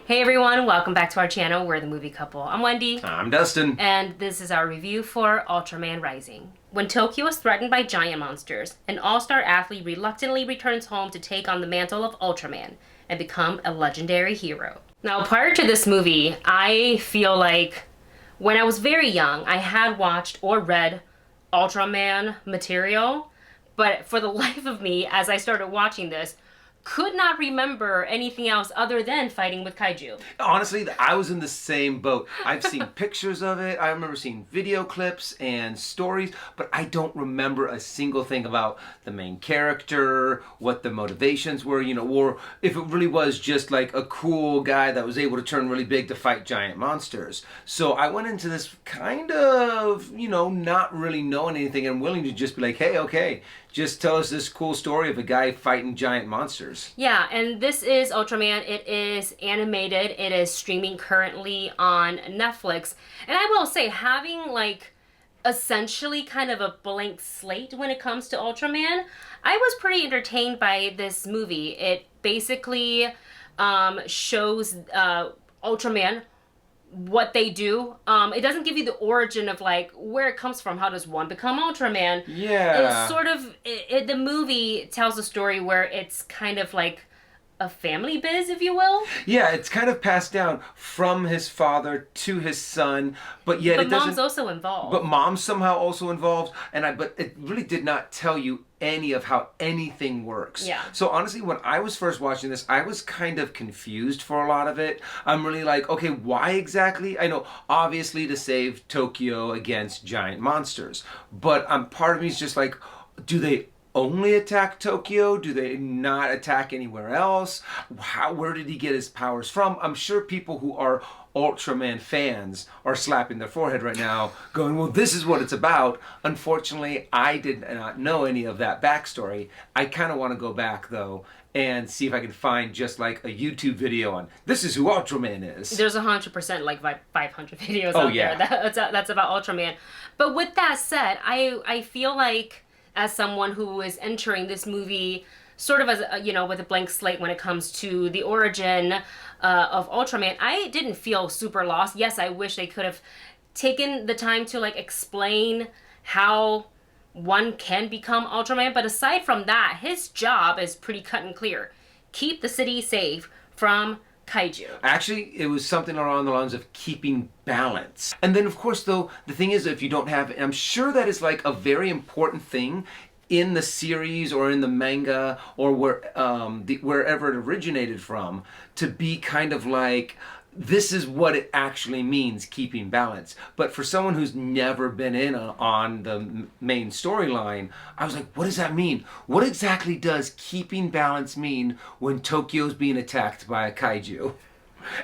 Hey everyone, welcome back to our channel. We're the Movie Couple. I'm Wendy. I'm Dustin. And this is our review for Ultraman Rising. When Tokyo is threatened by giant monsters, an all-star athlete reluctantly returns home to take on the mantle of Ultraman and become a legendary hero. Now, prior to this movie, I feel like when I was very young, I had watched or read Ultraman material, but for the life of me, as I started watching this, could not remember anything else other than fighting with kaiju. Honestly, I was in the same boat. I've seen pictures of it. I remember seeing video clips and stories, but I don't remember a single thing about the main character, what the motivations were, or if it really was just like a cool guy that was able to turn really big to fight giant monsters. So I went into this kind of, not really knowing anything and willing to just be like, hey, okay, just tell us this cool story of a guy fighting giant monsters. Yeah, and this is Ultraman. It is animated. It is streaming currently on Netflix. And I will say, having like essentially kind of a blank slate when it comes to Ultraman, I was pretty entertained by this movie. It basically shows Ultraman, what they do. It doesn't give you the origin of like where it comes from. How does one become Ultraman? Yeah. It's sort of the movie tells a story where it's kind of like a family biz, if you will. Yeah, it's kind of passed down from his father to his son, but yet But it doesn't. mom's also involved. But mom's somehow also involved, but it really did not tell you any of how anything works. Yeah. So honestly, when I was first watching this, I was kind of confused for a lot of it. I'm really like, okay, why exactly? I know, obviously to save Tokyo against giant monsters, but part of me is just like, do they only attack Tokyo? Do they not attack anywhere else? Where did he get his powers from? I'm sure people who are Ultraman fans are slapping their forehead right now going, well, this is what it's about. Unfortunately, I did not know any of that backstory. I kind of want to go back, though, and see if I can find just like a YouTube video on this is who Ultraman is. There's 100% like 500 videos out there that's about Ultraman. But with that said, I feel like as someone who is entering this movie sort of as with a blank slate when it comes to the origin of Ultraman, I didn't feel super lost. Yes, I wish they could have taken the time to like explain how one can become Ultraman, but aside from that, his job is pretty cut and clear. Keep the city safe from kaiju. Actually, it was something along the lines of keeping balance. And then, of course, though, the thing is, if you don't have, I'm sure that is like a very important thing in the series or in the manga or wherever it originated from, to be kind of like, this is what it actually means, keeping balance. But for someone who's never been in on the main storyline, I was like, what does that mean? What exactly does keeping balance mean when Tokyo's being attacked by a kaiju?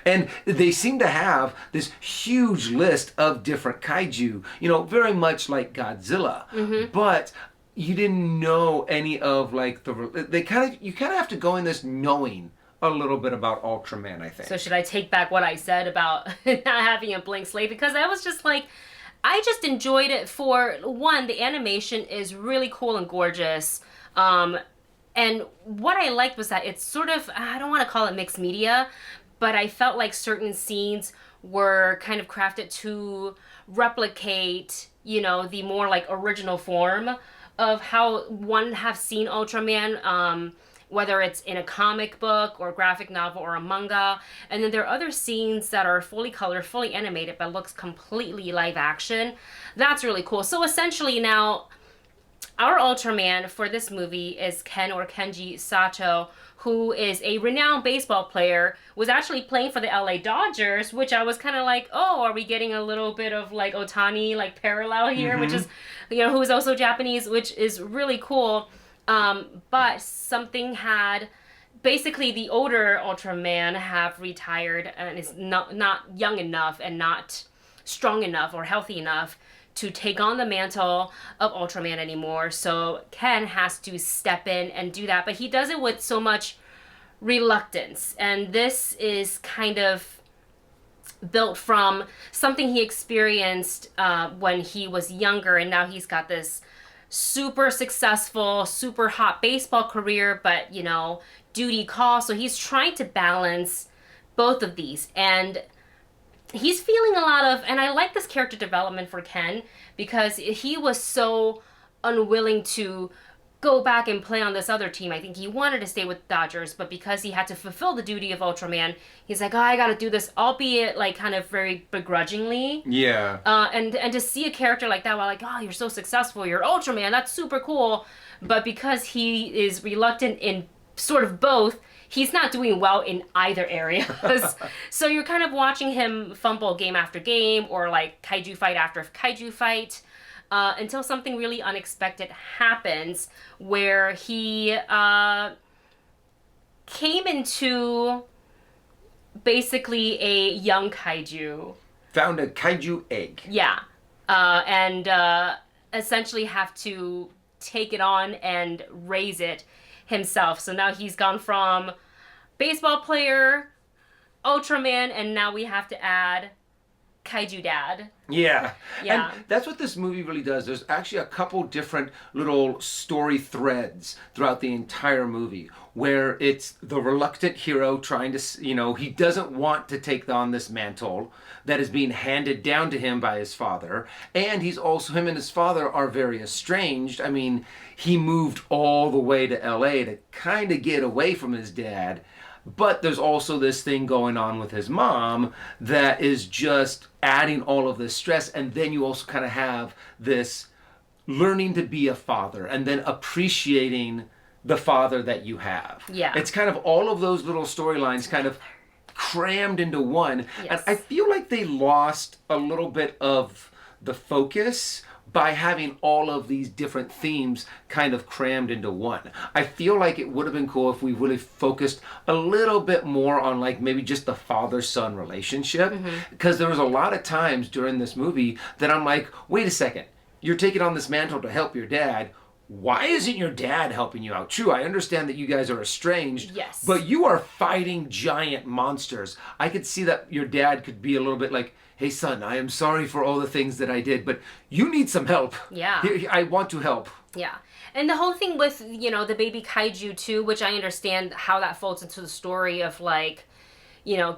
And they seem to have this huge list of different kaiju, very much like Godzilla. Mm-hmm. But you didn't know any of like you kind of have to go in this knowing a little bit about Ultraman, I think. So should I take back what I said about not having a blank slate? Because I was just like, I just enjoyed it for, one, the animation is really cool and gorgeous. And what I liked was that it's sort of, I don't want to call it mixed media, but I felt like certain scenes were kind of crafted to replicate, the more like original form of how one have seen Ultraman, whether it's in a comic book or graphic novel or a manga. And then there are other scenes that are fully colored, fully animated, but looks completely live action. That's really cool. So essentially now, our Ultraman for this movie is Ken or Kenji Sato, who is a renowned baseball player, was actually playing for the LA Dodgers, which I was kind of like, oh, are we getting a little bit of like Otani like parallel here, mm-hmm. which is, who is also Japanese, which is really cool. But something had, basically the older Ultraman have retired and is not young enough and not strong enough or healthy enough to take on the mantle of Ultraman anymore. So Ken has to step in and do that, but he does it with so much reluctance. And this is kind of built from something he experienced when he was younger, and now he's got this super successful, super hot baseball career, but duty calls. So he's trying to balance both of these. And he's feeling a lot of, and I like this character development for Ken because he was so unwilling to go back and play on this other team. I think he wanted to stay with Dodgers, but because he had to fulfill the duty of Ultraman, he's like, oh, I gotta do this, albeit like kind of very begrudgingly. Yeah. And to see a character like that, while like, oh, you're so successful, you're Ultraman, that's super cool. But because he is reluctant in sort of both, he's not doing well in either areas. So you're kind of watching him fumble game after game, or like kaiju fight after kaiju fight. Until something really unexpected happens where he came into basically a young kaiju. Found a kaiju egg. Yeah. And essentially have to take it on and raise it himself. So now he's gone from baseball player, Ultraman, and now we have to add kaiju dad. Yeah. Yeah. And that's what this movie really does. There's actually a couple different little story threads throughout the entire movie where it's the reluctant hero trying to, he doesn't want to take on this mantle that is being handed down to him by his father. And him and his father are very estranged. I mean, he moved all the way to LA to kind of get away from his dad. But there's also this thing going on with his mom that is just adding all of this stress. And then you also kind of have this learning to be a father and then appreciating the father that you have. Yeah. It's kind of all of those little storylines kind of crammed into one. Yes. And I feel like they lost a little bit of the focus by having all of these different themes kind of crammed into one. I feel like it would have been cool if we really focused a little bit more on like maybe just the father-son relationship. Because there was a lot of times during this movie that I'm like, wait a second, you're taking on this mantle to help your dad. Why isn't your dad helping you out? True, I understand that you guys are estranged, yes, but you are fighting giant monsters. I could see that your dad could be a little bit like, hey son, I am sorry for all the things that I did, but you need some help. Yeah. I want to help. Yeah. And the whole thing with, the baby kaiju too, which I understand how that folds into the story of like,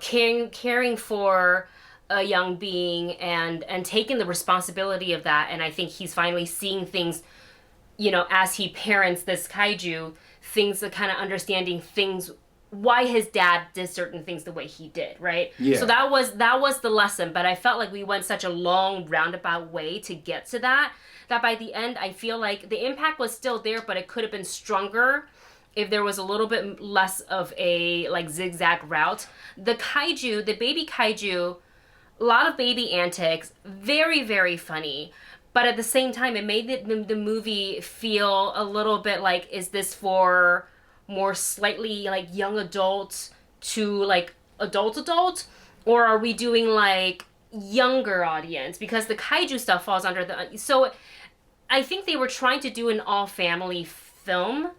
caring for a young being and taking the responsibility of that. And I think he's finally seeing things, as he parents this kaiju, things that kind of understanding things, why his dad did certain things the way he did, right? Yeah. So that was the lesson, but I felt like we went such a long roundabout way to get to that by the end I feel like the impact was still there, but it could have been stronger if there was a little bit less of a like zigzag route. The kaiju, the baby kaiju, a lot of baby antics, very, very funny. But at the same time, it made the movie feel a little bit like, is this for more slightly like young adults to like adult, or are we doing like younger audience? Because the kaiju stuff falls under the, so I think they were trying to do an all family film,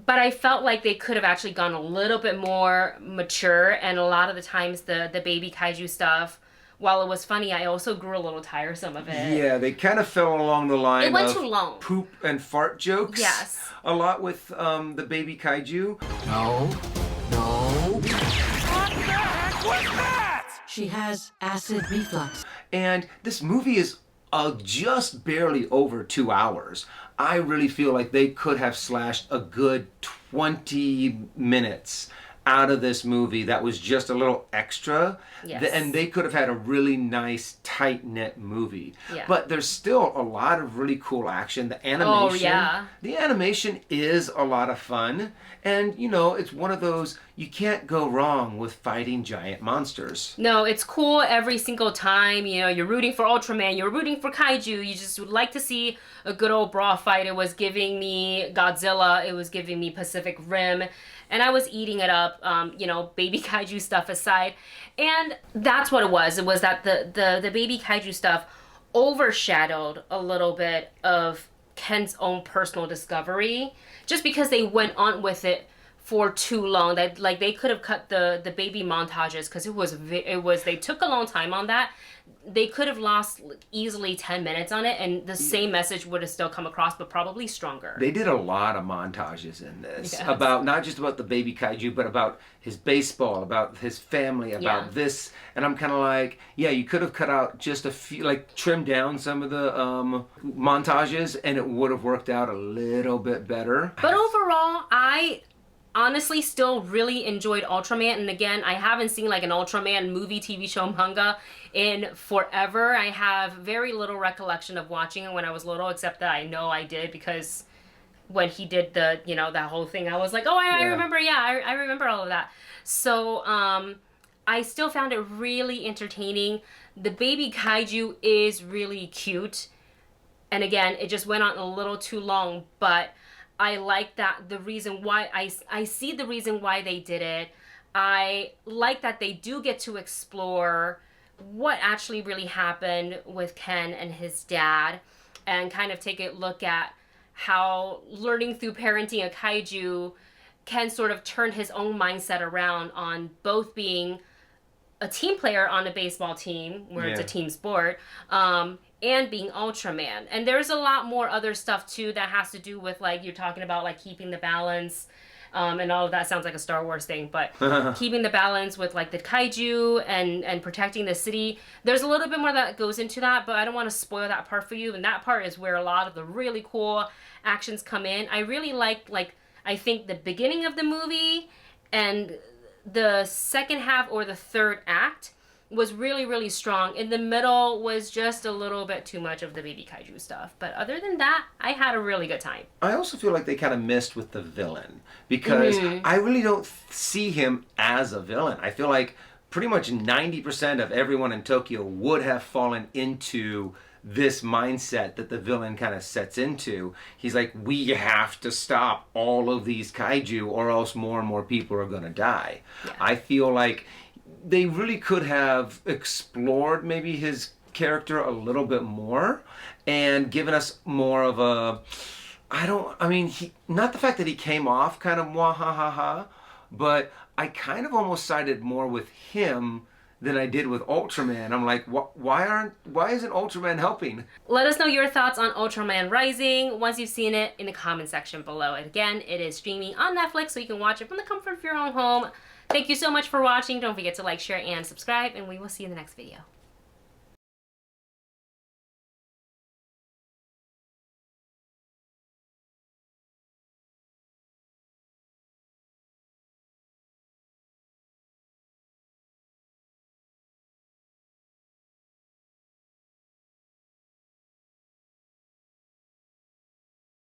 but I felt like they could have actually gone a little bit more mature. And a lot of the times the baby kaiju stuff, while it was funny, I also grew a little tiresome of it. Yeah, they kind of fell along the line It went of too long. Poop and fart jokes. Yes. A lot with the baby kaiju. No. What the heck was that? She has acid reflux. And this movie is just barely over 2 hours. I really feel like they could have slashed a good 20 minutes out of this movie that was just a little extra. Yes. And they could have had a really nice, tight-knit movie. Yeah. But there's still a lot of really cool action. The animation, Oh, yeah. The animation is a lot of fun. And, it's one of those, you can't go wrong with fighting giant monsters. No, it's cool every single time. You're rooting for Ultraman, you're rooting for kaiju. You just would like to see a good old brawl fight. It was giving me Godzilla. It was giving me Pacific Rim. And I was eating it up, baby kaiju stuff aside. And that's what it was. It was that the baby kaiju stuff overshadowed a little bit of Ken's own personal discovery, just because they went on with it for too long. That like they could have cut the baby montages because it was they took a long time on that. They could have lost easily 10 minutes on it, and the same message would have still come across, but probably stronger. They did a lot of montages in this Yes. about not just about the baby kaiju, but about his baseball, about his family, about Yeah. this. And I'm kind of like, yeah, you could have cut out just a few, like trimmed down some of the montages, and it would have worked out a little bit better. But overall, I honestly still really enjoyed Ultraman. And again, I haven't seen like an Ultraman movie, TV show, manga in forever. I have very little recollection of watching it when I was little, except that I know I did because when he did the, you know, that whole thing, I was like, oh, I remember. Yeah, I remember all of that. So I still found it really entertaining. The baby kaiju is really cute. And again, it just went on a little too long, but I like that the reason why I see the reason why they did it. I like that they do get to explore what actually really happened with Ken and his dad and kind of take a look at how learning through parenting a kaiju can sort of turn his own mindset around on both being a team player on a baseball team where it's a team sport, and being Ultraman. And there's a lot more other stuff too that has to do with like you're talking about like keeping the balance, and all of that sounds like a Star Wars thing, but keeping the balance with like the kaiju and protecting the city. There's a little bit more that goes into that, but I don't want to spoil that part for you. And that part is where a lot of the really cool actions come in. I really like I think the beginning of the movie and the second half or the third act was really, really strong. In the middle was just a little bit too much of the baby kaiju stuff. But other than that, I had a really good time. I also feel like they kind of missed with the villain because I really don't see him as a villain. I feel like pretty much 90% of everyone in Tokyo would have fallen into this mindset that the villain kind of sets into. He's like, we have to stop all of these kaiju or else more and more people are going to die. Yeah. I feel like they really could have explored maybe his character a little bit more and given us more of a, not the fact that he came off kind of wah ha ha ha, but I kind of almost sided more with him than I did with Ultraman. I'm like, why isn't Ultraman helping? Let us know your thoughts on Ultraman Rising once you've seen it in the comment section below. And again, it is streaming on Netflix, so you can watch it from the comfort of your own home. Thank you so much for watching. Don't forget to like, share, and subscribe, and we will see you in the next video.